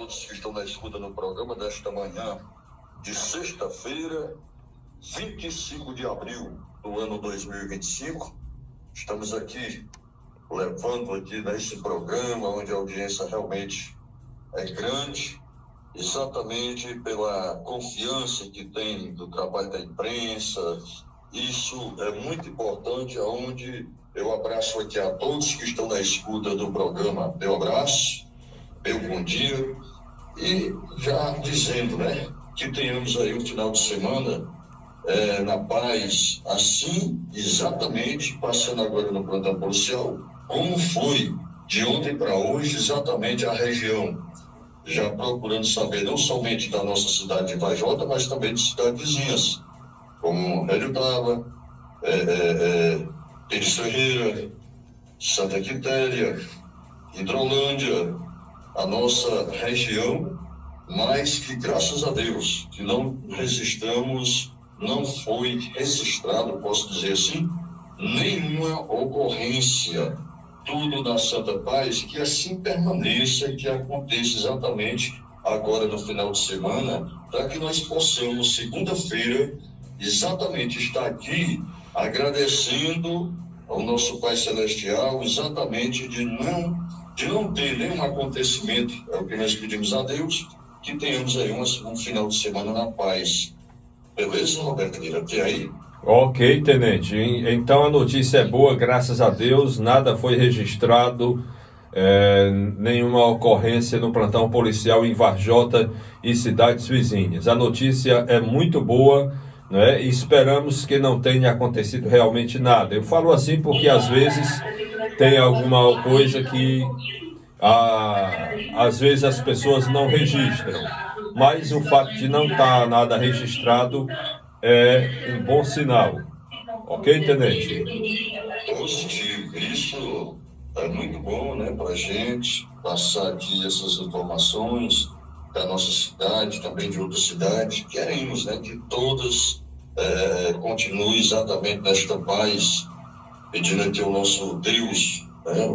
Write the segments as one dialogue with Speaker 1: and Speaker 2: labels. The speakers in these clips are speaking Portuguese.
Speaker 1: todos que estão na escuta do programa desta manhã de sexta-feira, 25 de abril do ano 2025. Estamos aqui levando aqui nesse programa onde a audiência realmente é grande, exatamente pela confiança que tem do trabalho da imprensa. Isso é muito importante, aonde eu abraço aqui a todos que estão na escuta do programa. Meu abraço, meu bom dia, e já dizendo, né, que tenhamos aí um final de semana na paz, assim, exatamente, passando agora no plantão policial, como foi de ontem para hoje, exatamente a região, já procurando saber não somente da nossa cidade de Vajota, mas também de cidades vizinhas, como Hélio Tava, Pires Ferreira, Santa Quitéria, Hidrolândia, a nossa região, mas que graças a Deus que não foi registrado, posso dizer assim, nenhuma ocorrência, tudo na Santa Paz, que assim permaneça, que aconteça exatamente agora no final de semana, para que nós possamos, segunda-feira, exatamente estar aqui agradecendo ao nosso Pai Celestial, exatamente de não ter nenhum acontecimento, é o que nós pedimos a Deus, que tenhamos aí um final de semana na paz. Beleza, Roberto Lira? Até aí?
Speaker 2: Ok, tenente. Então a notícia é boa, graças a Deus, nada foi registrado, nenhuma ocorrência no plantão policial em Varjota e cidades vizinhas. A notícia é muito boa, né? E esperamos que não tenha acontecido realmente nada. Eu falo assim porque às vezes tem alguma coisa que às vezes as pessoas não registram, mas o fato de não estar nada registrado é um bom sinal. Ok, tenente?
Speaker 1: Positivo. Isso é muito bom, né, para a gente passar aqui essas informações da nossa cidade, também de outras cidades. Queremos, né, que todas continuem exatamente nesta paz, pedindo aqui ao nosso Deus, né,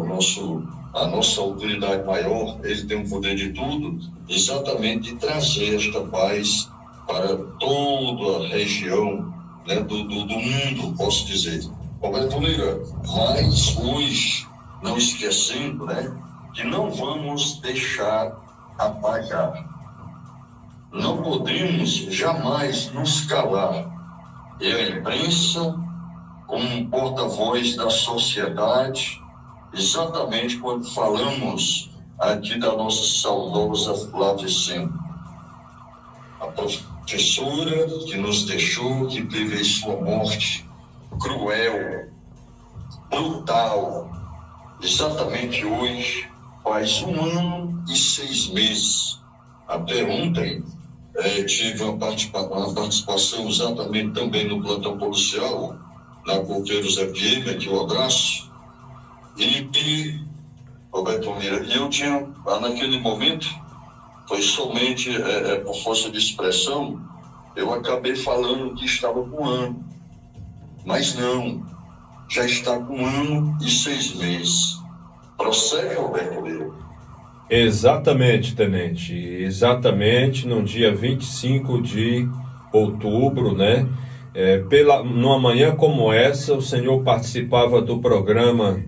Speaker 1: a nossa autoridade maior, ele tem o poder de tudo, exatamente de trazer esta paz para toda a região, né, do mundo, posso dizer. Roberto Lira, mas hoje, não esquecendo, né, que não vamos deixar apagar. Não podemos jamais nos calar. E a imprensa, como um porta-voz da sociedade, exatamente quando falamos aqui da nossa saudosa Flávia Sena, a professora que nos deixou, que teve sua morte cruel, brutal, exatamente hoje, faz 1 ano e 6 meses. Até ontem, tive uma participação exatamente também no plantão policial, na Coqueiros FM, aqui o abraço, e Roberto Lira, eu tinha, naquele momento, foi somente por força de expressão, eu acabei falando que estava com 1 ano, mas não, já está com 1 ano e 6 meses. Procede, Roberto Lira?
Speaker 2: Exatamente, tenente, exatamente no dia 25 de outubro, né? Numa manhã como essa, o senhor participava do programa,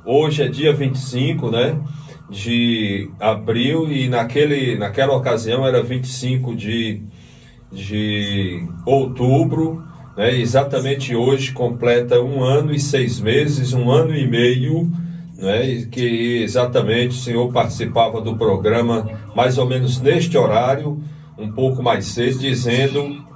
Speaker 2: hoje é dia 25, né, de abril, e naquela ocasião era 25 de outubro, né, exatamente hoje completa 1 ano e 6 meses, 1 ano e meio, né, que exatamente o senhor participava do programa mais ou menos neste horário, um pouco mais cedo, dizendo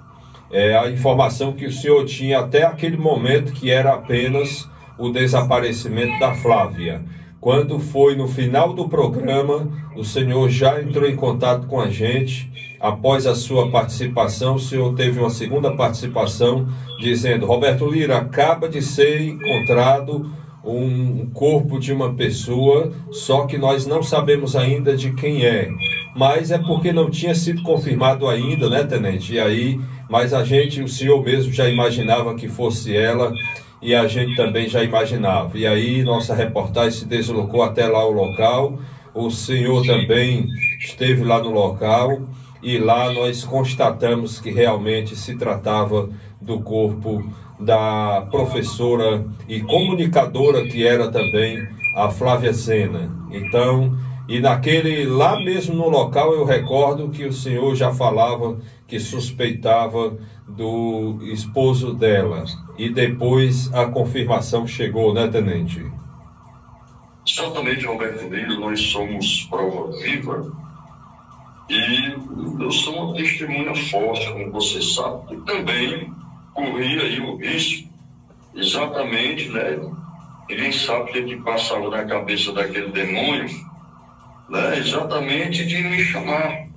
Speaker 2: a informação que o senhor tinha até aquele momento, que era apenas o desaparecimento da Flávia. Quando foi no final do programa, o senhor já entrou em contato com a gente. Após a sua participação, o senhor teve uma segunda participação, dizendo: Roberto Lira, acaba de ser encontrado um corpo de uma pessoa, só que nós não sabemos ainda de quem é. Mas é porque não tinha sido confirmado ainda, né, tenente? E aí, mas o senhor mesmo já imaginava que fosse ela, e a gente também já imaginava. E aí nossa reportagem se deslocou até lá o local, o senhor também esteve lá no local e lá nós constatamos que realmente se tratava do corpo da professora e comunicadora que era também a Flávia Sena. Então, e lá mesmo no local eu recordo que o senhor já falava que suspeitava do esposo dela. E depois a confirmação chegou, né, tenente?
Speaker 1: Exatamente, Roberto Lira, nós somos prova viva e eu sou uma testemunha forte, como você sabe, que também corri aí o risco, exatamente, né? Ninguém sabe o que passava na cabeça daquele demônio, né? Exatamente de me chamar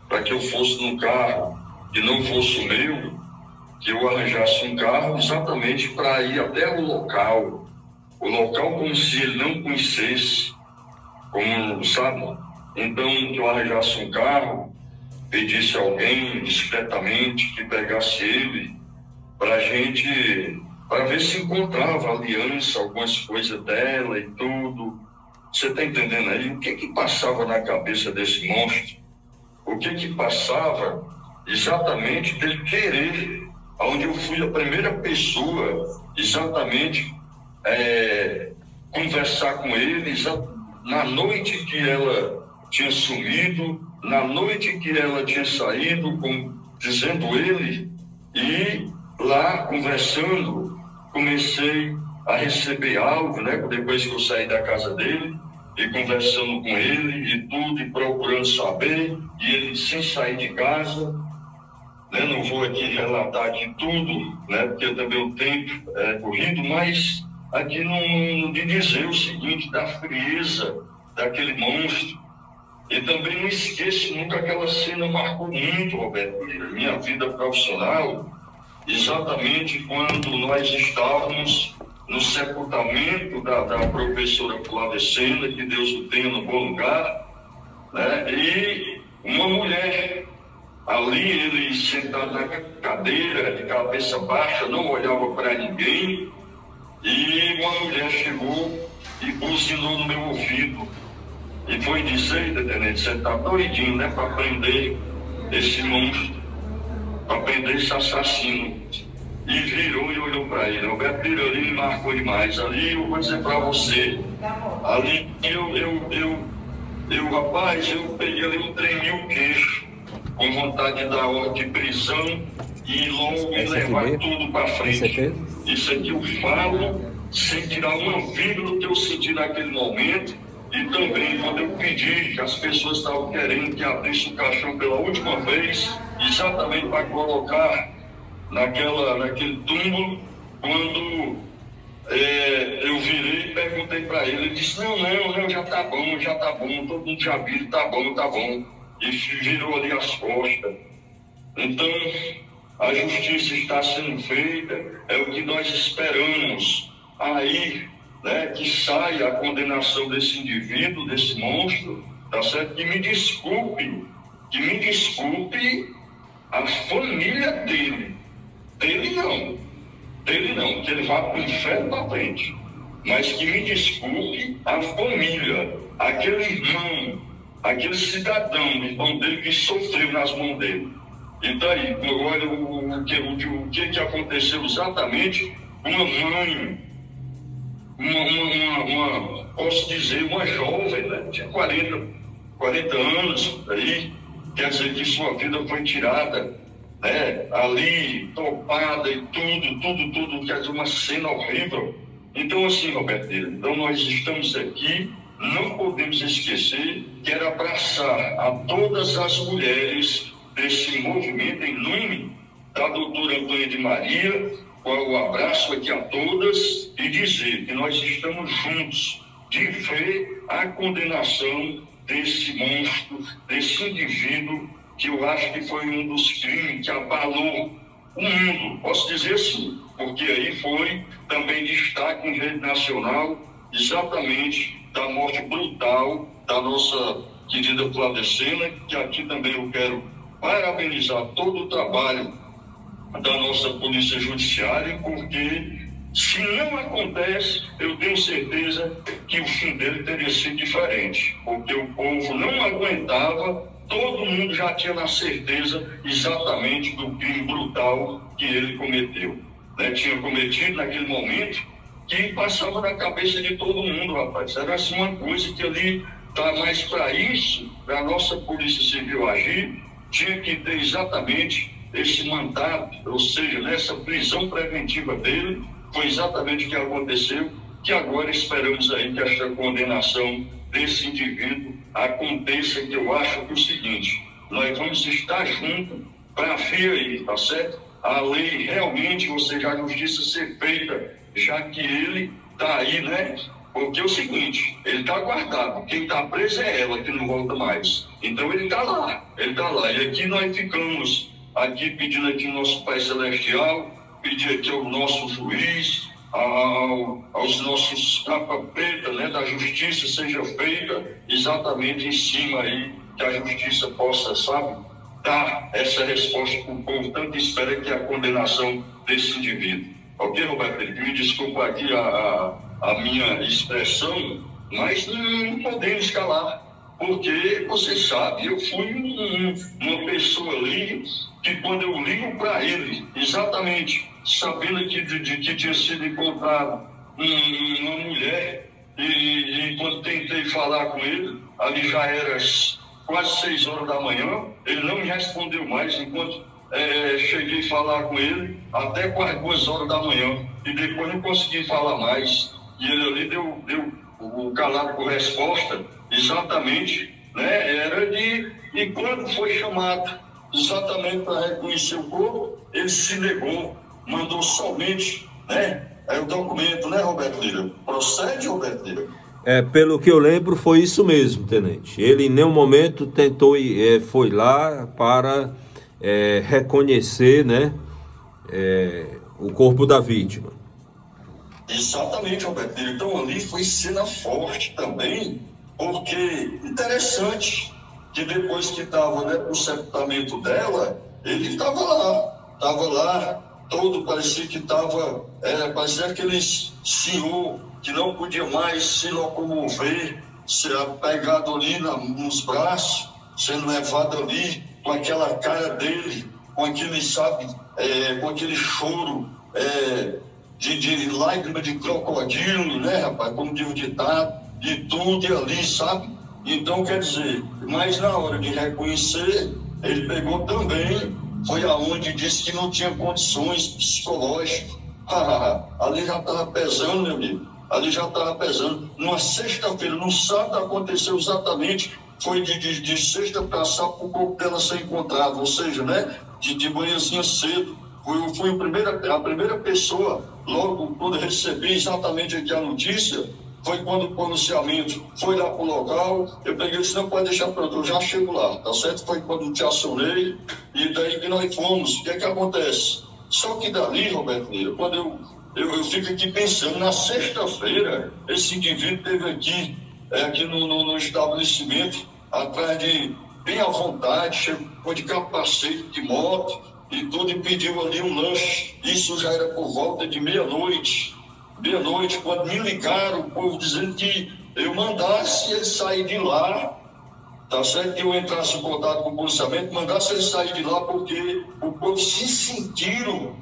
Speaker 1: para que eu fosse num carro que não fosse o meu, que eu arranjasse um carro exatamente para ir até o local como se ele não conhecesse, como sabe. Então, que eu arranjasse um carro, pedisse a alguém discretamente que pegasse ele para ver se encontrava aliança, algumas coisas dela e tudo. Você está entendendo aí? O que passava na cabeça desse monstro? O que passava exatamente dele querer, onde eu fui a primeira pessoa, exatamente, conversar com ele, na noite que ela tinha sumido, na noite que ela tinha saído, dizendo ele, e lá conversando, comecei a receber algo, né? Depois que eu saí da casa dele, e conversando com ele e tudo, e procurando saber, e ele sem sair de casa, né? Não vou aqui relatar aqui tudo, né? Porque também o tempo é corrido, mas aqui não de dizer o seguinte, da frieza daquele monstro. E também não esqueço nunca, aquela cena marcou muito, Roberto Lira, minha vida profissional, exatamente quando nós estávamos no sepultamento da professora Flávia Sena, que Deus o tenha no bom lugar, né? E uma mulher, ali ele sentado na cadeira, de cabeça baixa, não olhava para ninguém, e uma mulher chegou e buzinou no meu ouvido. E foi dizer, tenente, você está doidinho, né, para prender esse monstro, para prender esse assassino. E virou e olhou para ele. Roberto Lira, ali me marcou demais. Ali eu vou dizer para você, ali rapaz, eu peguei ali, eu tremi o queixo, com vontade de dar ordem de prisão e logo levar tudo para frente. Isso aqui eu falo sem tirar uma vírgula do que eu senti naquele momento. E também quando eu pedi que as pessoas estavam querendo que abrisse o caixão pela última vez, exatamente para colocar naquele túmulo, quando eu virei e perguntei para ele, ele disse, não, já tá bom, todo mundo já viu, tá bom. E virou ali as costas. Então, a justiça está sendo feita, é o que nós esperamos. Aí, né, que saia a condenação desse indivíduo, desse monstro, tá certo? Que me desculpe a família dele não, que ele vá para o inferno para frente, mas que me desculpe a família, aquele irmão, aquele cidadão, irmão dele que sofreu nas mãos dele. E daí, olha o que aconteceu exatamente, uma mãe, posso dizer, uma jovem, né? Tinha 40 anos, aí, quer dizer que sua vida foi tirada, né? Ali, topada e tudo, quer dizer, uma cena horrível. Então, assim, Roberto, então nós estamos aqui, não podemos esquecer, quero abraçar a todas as mulheres desse movimento em nome da doutora Antônia de Maria, o abraço aqui a todas e dizer que nós estamos juntos de ver a condenação desse monstro, desse indivíduo que eu acho que foi um dos crimes que abalou o mundo, posso dizer assim, porque aí foi também destaque em rede nacional exatamente da morte brutal da nossa querida Flávia Sena, que aqui também eu quero parabenizar todo o trabalho da nossa Polícia Judiciária, porque Se não acontece, eu tenho certeza que o fim dele teria sido diferente, porque o povo não aguentava, todo mundo já tinha na certeza exatamente do crime brutal que ele cometeu. Né? Tinha cometido naquele momento que passava na cabeça de todo mundo, rapaz. Era assim uma coisa que ali está mais para isso, para a nossa Polícia Civil agir, tinha que ter exatamente esse mandato, ou seja, nessa prisão preventiva dele. Foi exatamente o que aconteceu, que agora esperamos aí que esta condenação desse indivíduo aconteça, que eu acho que é o seguinte, nós vamos estar juntos para ver aí, tá certo? A lei realmente, ou seja, a justiça ser feita, já que ele está aí, né? Porque é o seguinte, ele está guardado, quem está preso é ela, que não volta mais. Então ele está lá. E aqui nós ficamos aqui pedindo aqui ao nosso Pai Celestial, pedir aqui ao nosso juiz, aos nossos capa preta, né, da justiça seja feita exatamente em cima aí, que a justiça possa, sabe, dar essa resposta que o povo tanto espera, que é a condenação desse indivíduo. Ok, Roberto? Me desculpa aqui a minha expressão, mas não podemos calar, porque você sabe, eu fui uma pessoa ali que quando eu ligo para ele, exatamente sabendo que tinha sido encontrado uma mulher, e quando tentei falar com ele, ali já era quase 6 horas da manhã, ele não me respondeu mais, enquanto cheguei a falar com ele até quase 2 horas da manhã, e depois não consegui falar mais, e ele ali deu o calado com resposta, exatamente, né, e quando foi chamado exatamente para reconhecer o corpo, ele se negou, mandou somente, né, o documento, né, Roberto Lira? Procede, Roberto Lira?
Speaker 2: Pelo que eu lembro, foi isso mesmo, tenente. Ele em nenhum momento tentou, foi lá para reconhecer, né, o corpo da vítima.
Speaker 1: Exatamente, Roberto Lira. Então ali foi cena forte também, porque interessante que depois que estava, né, o sepultamento dela, ele estava lá, todo parecia que estava, parecia aquele senhor que não podia mais se locomover, ser pegado ali nos braços, sendo levado ali, com aquela cara dele, com aquele, sabe, com aquele choro de lágrima de crocodilo, né, rapaz, como diz o ditado, de tudo e ali, sabe? Então, quer dizer, mas na hora de reconhecer, ele pegou também, foi aonde disse que não tinha condições psicológicas. Ali já estava pesando, meu amigo. Ali já estava pesando. Numa sexta-feira, no sábado aconteceu exatamente, foi de sexta para sábado o corpo dela ser encontrado, ou seja, né, de manhãzinha cedo. Fui a primeira pessoa, logo quando recebi exatamente aqui a notícia, foi quando o policiamento foi lá para o local, eu peguei e disse, não pode deixar pronto, eu já chego lá, tá certo? Foi quando te acionei, e daí que nós fomos. O que é que acontece? Só que dali, Roberto Lira, quando eu fico aqui pensando, na sexta-feira, esse indivíduo esteve aqui no estabelecimento, atrás bem à vontade, chegou de capacete, de moto, e tudo, e pediu ali um lanche. Isso já era por volta de meia-noite, quando me ligaram, o povo dizendo que eu mandasse ele sair de lá, tá certo? Que eu entrasse em contato com o policiamento, mandasse ele sair de lá, porque o povo se sentiram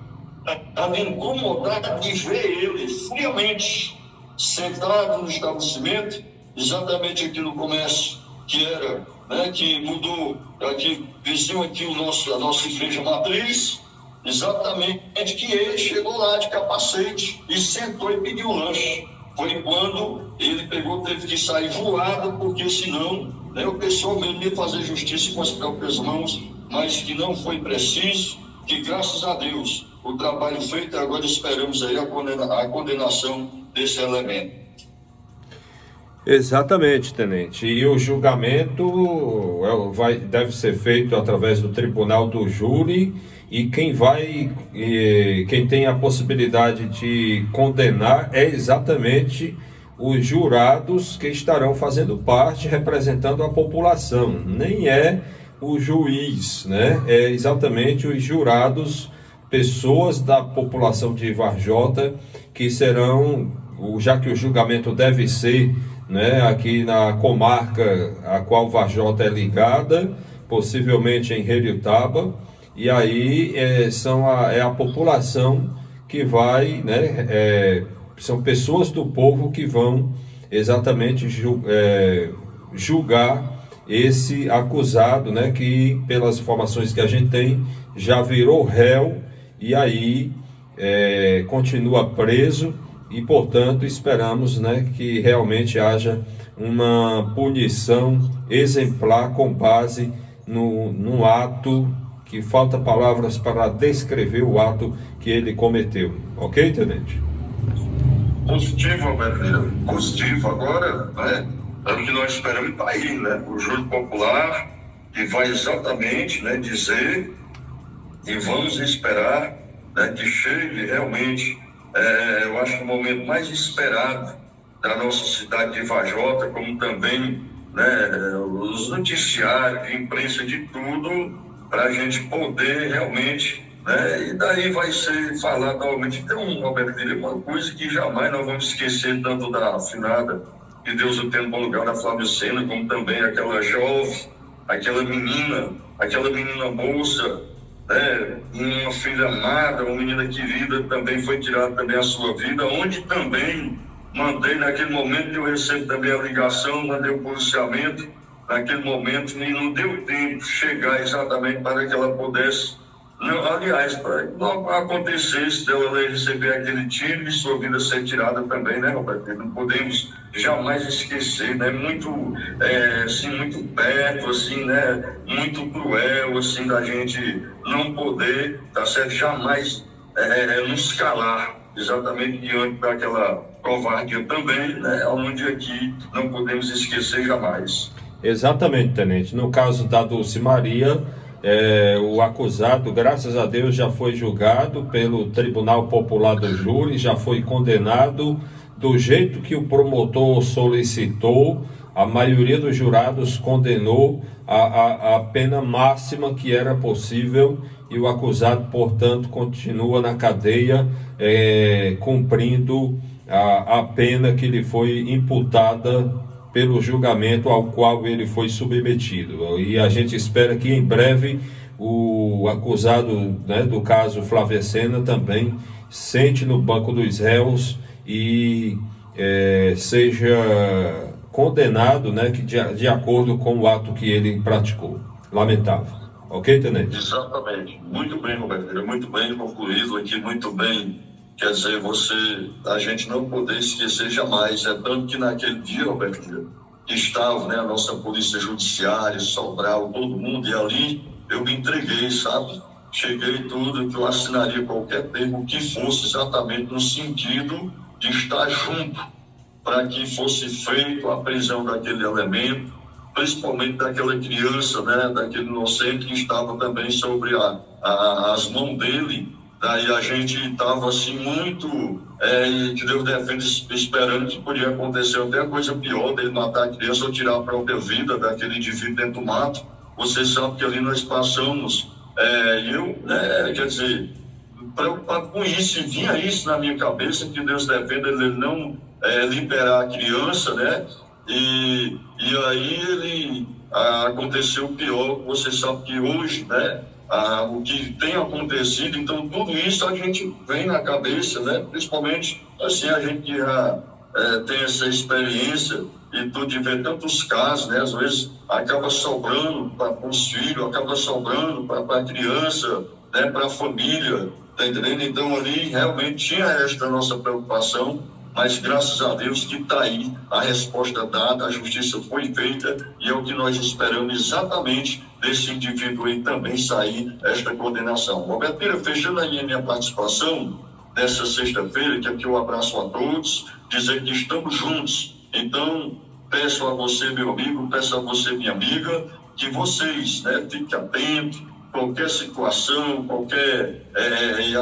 Speaker 1: incomodados de ver ele friamente sentado no estabelecimento, exatamente aqui no comércio, que era, né, que mudou, aqui, vizinho aqui a nossa igreja matriz, exatamente que ele chegou lá de capacete e sentou e pediu lanche. Foi quando ele teve que sair voado, porque senão, né, o pessoal mesmo ia fazer justiça com as próprias mãos, mas que não foi preciso, que graças a Deus o trabalho feito, agora esperamos aí a condenação desse elemento.
Speaker 2: Exatamente, tenente. E o julgamento deve ser feito através do tribunal do júri, e quem tem a possibilidade de condenar é exatamente os jurados que estarão fazendo parte, representando a população. Nem é o juiz, né? É exatamente os jurados pessoas da população de Varjota que serão, já que o julgamento deve ser, né, aqui na comarca a qual Varjota é ligada, possivelmente em Heriotaba, e aí é a população que vai, né, são pessoas do povo que vão exatamente julgar esse acusado, né, que pelas informações que a gente tem já virou réu e aí continua preso e, portanto, esperamos, né, que realmente haja uma punição exemplar com base no ato que falta palavras para descrever o ato que ele cometeu. Ok, tenente?
Speaker 1: Positivo, Alberto, positivo. Agora, né, é o que nós esperamos para aí, né? O júri popular, que vai exatamente, né, dizer, e vamos esperar, né, que chegue realmente, eu acho que o momento mais esperado da nossa cidade de Varjota, como também, né, os noticiários, de imprensa, de tudo, para a gente poder realmente, né, e daí vai ser falado novamente. Então, Roberto, uma coisa que jamais nós vamos esquecer, tanto da afinada, que Deus o tenha no bom lugar, da Flávia Sena, como também aquela jovem, aquela menina moça, né, uma filha amada, uma menina querida, também foi tirada também a sua vida, onde também mandei naquele momento que eu recebo também a ligação, mandei o policiamento, naquele momento, e não deu tempo de chegar exatamente para que ela pudesse, aliás, para que não acontecesse dela receber aquele tiro e sua vida ser tirada também, né, Roberto? Não podemos jamais esquecer, né? Muito, assim, muito perto, assim, né? Muito cruel, assim, da gente não poder, tá certo? Jamais nos calar, exatamente diante daquela covardia também, né? Onde aqui não podemos esquecer jamais.
Speaker 2: Exatamente, tenente. No caso da Dulce Maria, o acusado, graças a Deus, já foi julgado pelo Tribunal Popular do Júri, já foi condenado do jeito que o promotor solicitou. A maioria dos jurados condenou a pena máxima que era possível e o acusado, portanto, continua na cadeia cumprindo a pena que lhe foi imputada pelo julgamento ao qual ele foi submetido. E a gente espera que em breve o acusado, né, do caso Flávia Sena também sente no banco dos réus e seja condenado, né, de acordo com o ato que ele praticou. Lamentável. Ok, tenente?
Speaker 1: Exatamente. Muito bem, Roberto. Muito bem concluído aqui, muito bem. Quer dizer, a gente não poder esquecer jamais. É tanto que naquele dia, Roberto, que estava, né, a nossa polícia judiciária, Sobral, todo mundo, e ali eu me entreguei, sabe? Cheguei tudo, que eu assinaria qualquer termo que fosse exatamente no sentido de estar junto, para que fosse feita a prisão daquele elemento, principalmente daquela criança, né, daquele inocente que estava também sobre as mãos dele. Daí a gente estava assim muito, que Deus defende, esperando que podia acontecer até coisa pior, dele matar a criança ou tirar a própria vida daquele indivíduo dentro do mato. Você sabe que ali nós passamos, quer dizer, preocupado com isso, e vinha isso na minha cabeça, que Deus defenda ele não liberar a criança, né? E aí aconteceu o pior. Você sabe que hoje, né, o que tem acontecido, então tudo isso a gente vem na cabeça, né? Principalmente assim, a gente já tem essa experiência e tudo, de ver tantos casos, né? Às vezes acaba sobrando para os filhos, acaba sobrando para a criança, né? Para a família, tá entendendo? Então ali realmente tinha esta nossa preocupação, mas graças a Deus que está aí a resposta dada, a justiça foi feita, e é o que nós esperamos exatamente desse indivíduo aí também sair esta condenação. Roberto Pereira, fechando aí a minha participação dessa sexta-feira, que aqui eu abraço a todos, dizer que estamos juntos. Então, peço a você, meu amigo, peço a você, minha amiga, que vocês, né, fiquem atentos, qualquer situação, qualquer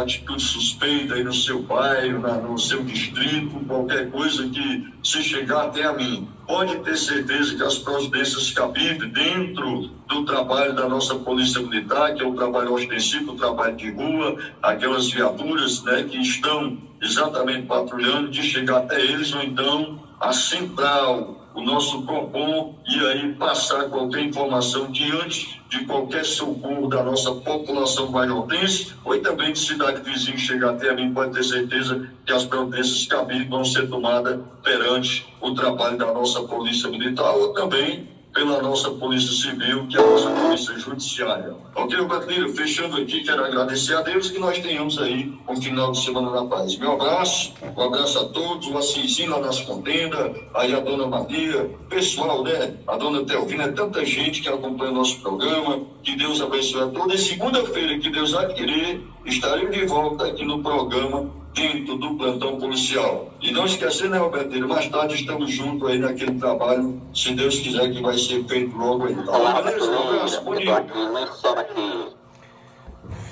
Speaker 1: atitude suspeita aí no seu bairro, no seu distrito, qualquer coisa que se chegar até a mim, pode ter certeza que as providências cabíveis dentro do trabalho da nossa Polícia Militar, que é o trabalho ostensivo, o trabalho de rua, aquelas viaturas, né, que estão exatamente patrulhando, de chegar até eles, ou então a central, o nosso PROCON, e aí passar qualquer informação diante de qualquer socorro da nossa população bairrotense, ou também de cidade vizinha chegar até a mim, pode ter certeza que as providências cabíveis vão ser tomadas perante o trabalho da nossa Polícia Militar, ou também pela nossa Polícia Civil, que é a nossa Polícia Judiciária. Ok, Roberto? Fechando aqui, quero agradecer a Deus que nós tenhamos aí um final de semana na paz. Meu abraço, um abraço a todos, o Assisinho lá nas contendas, aí a Dona Maria, pessoal, né? A Dona Telvina, tanta gente que acompanha o nosso programa, que Deus abençoe a todos. E segunda-feira, que Deus adquirir, estaremos de volta aqui no programa, dentro do plantão policial. E não esquecer, né, Roberto? Mais tarde estamos juntos aí naquele trabalho, se Deus quiser, que vai ser feito logo aí. Tá, beleza? Um abraço, bonito.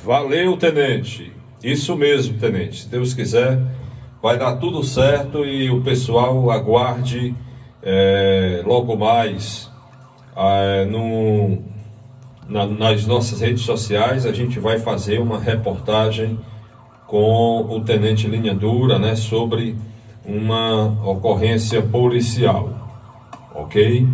Speaker 2: Valeu, tenente. Isso mesmo, tenente. Se Deus quiser, vai dar tudo certo e o pessoal aguarde logo mais nas nossas redes sociais. A gente vai fazer uma reportagem com o tenente Linha Dura, né, sobre uma ocorrência policial, ok?